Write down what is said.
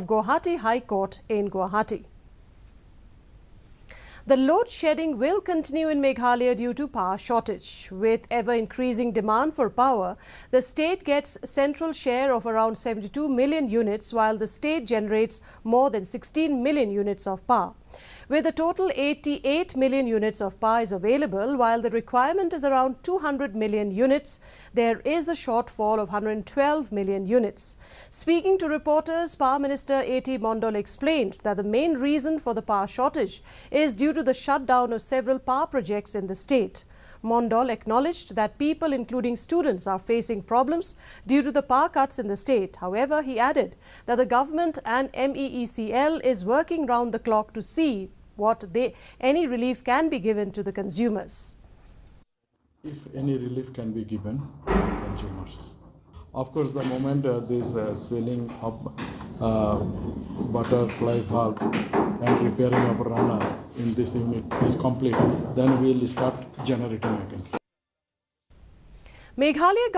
Guwahati High Court in Guwahati. The load shedding will continue in Meghalaya due to power shortage. With ever-increasing demand for power, the state gets central share of around 72 million units, while the state generates more than 16 million units of power. With a total 88 million units of power is available, while the requirement is around 200 million units, there is a shortfall of 112 million units. Speaking to reporters, Power Minister A.T. Mondal explained that the main reason for the power shortage is due to the shutdown of several power projects in the state. Mondal acknowledged that people, including students, are facing problems due to the power cuts in the state. However, he added that the government and MEECL is working round the clock to see any relief can be given to the consumers. If any relief can be given to the consumers. Of course, the moment this selling of butterfly valve and repairing of runner in this unit is complete, then we will start generating again. Meghalaya